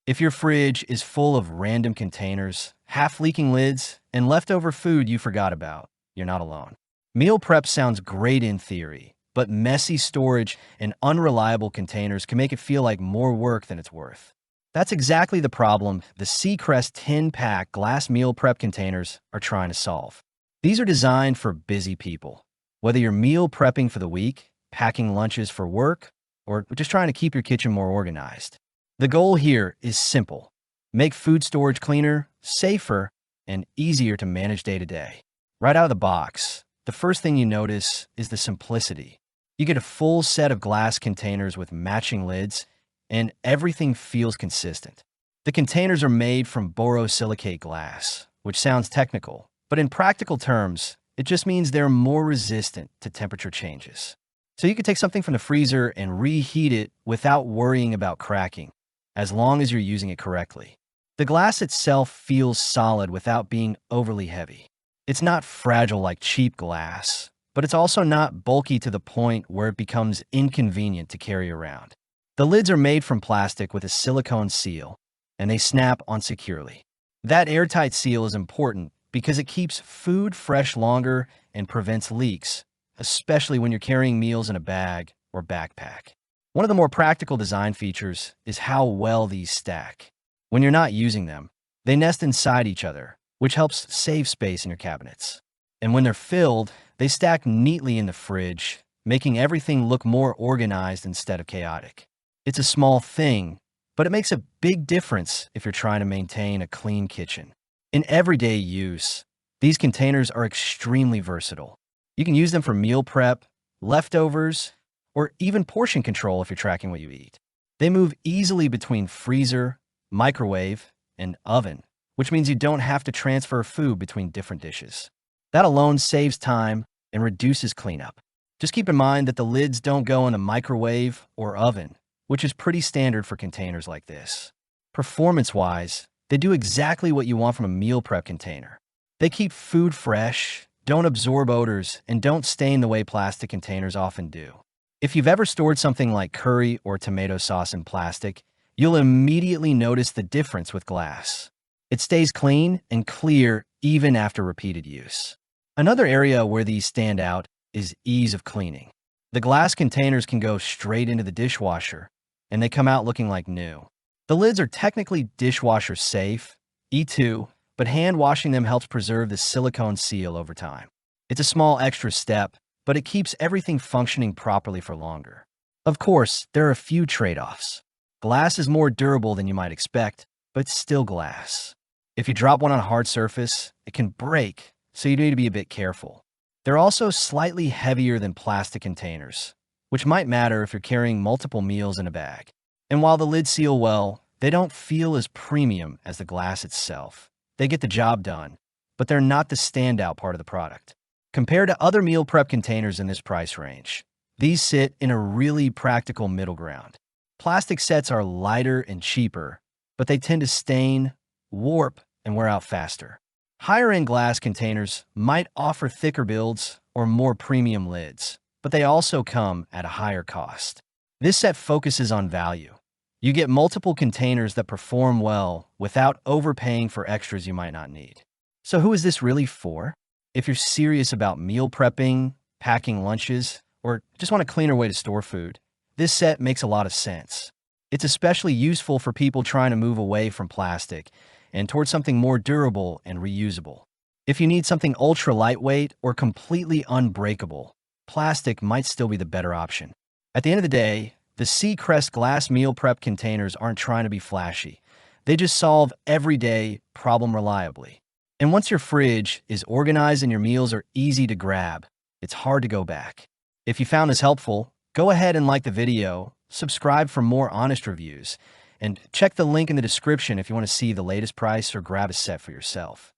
If your fridge is full of random containers, half-leaking lids, and leftover food you forgot about, you're not alone. Meal prep sounds great in theory, but messy storage and unreliable containers can make it feel like more work than it's worth. That's exactly the problem the Crest 10-pack glass meal prep containers are trying to solve. These are designed for busy people. Whether you're meal prepping for the week, packing lunches for work, or just trying to keep your kitchen more organized. The goal here is simple. Make food storage cleaner, safer, and easier to manage day to day. Right out of the box, the first thing you notice is the simplicity. You get a full set of glass containers with matching lids, and everything feels consistent. The containers are made from borosilicate glass, which sounds technical, but in practical terms, it just means they're more resistant to temperature changes. So you can take something from the freezer and reheat it without worrying about cracking, as long as you're using it correctly. The glass itself feels solid without being overly heavy. It's not fragile like cheap glass, but it's also not bulky to the point where it becomes inconvenient to carry around. The lids are made from plastic with a silicone seal, and they snap on securely. That airtight seal is important because it keeps food fresh longer and prevents leaks, especially when you're carrying meals in a bag or backpack. One of the more practical design features is how well these stack. When you're not using them, they nest inside each other, which helps save space in your cabinets. And when they're filled, they stack neatly in the fridge, making everything look more organized instead of chaotic. It's a small thing, but it makes a big difference if you're trying to maintain a clean kitchen. In everyday use, these containers are extremely versatile. You can use them for meal prep, leftovers, or even portion control if you're tracking what you eat. They move easily between freezer, microwave, and oven, which means you don't have to transfer food between different dishes. That alone saves time and reduces cleanup. Just keep in mind that the lids don't go in the microwave or oven, which is pretty standard for containers like this. Performance-wise, they do exactly what you want from a meal prep container. They keep food fresh, don't absorb odors, and don't stain the way plastic containers often do. If you've ever stored something like curry or tomato sauce in plastic, you'll immediately notice the difference with glass. It stays clean and clear even after repeated use. Another area where these stand out is ease of cleaning. The glass containers can go straight into the dishwasher, and they come out looking like new. The lids are technically dishwasher safe, E2, but hand washing them helps preserve the silicone seal over time. It's a small extra step, but it keeps everything functioning properly for longer. Of course, there are a few trade-offs. Glass is more durable than you might expect, but it's still glass. If you drop one on a hard surface, it can break, so you need to be a bit careful. They're also slightly heavier than plastic containers, which might matter if you're carrying multiple meals in a bag. And while the lids seal well, they don't feel as premium as the glass itself. They get the job done, but they're not the standout part of the product. Compared to other meal prep containers in this price range, these sit in a really practical middle ground. Plastic sets are lighter and cheaper, but they tend to stain, warp, and wear out faster. Higher-end glass containers might offer thicker builds or more premium lids, but they also come at a higher cost. This set focuses on value. You get multiple containers that perform well without overpaying for extras you might not need. So who is this really for? If you're serious about meal prepping, packing lunches, or just want a cleaner way to store food, this set makes a lot of sense. It's especially useful for people trying to move away from plastic and towards something more durable and reusable. If you need something ultra lightweight or completely unbreakable, plastic might still be the better option. At the end of the day, the Crest glass meal prep containers aren't trying to be flashy. They just solve everyday problem reliably. And once your fridge is organized and your meals are easy to grab, it's hard to go back. If you found this helpful, go ahead and like the video, subscribe for more honest reviews, and check the link in the description if you want to see the latest price or grab a set for yourself.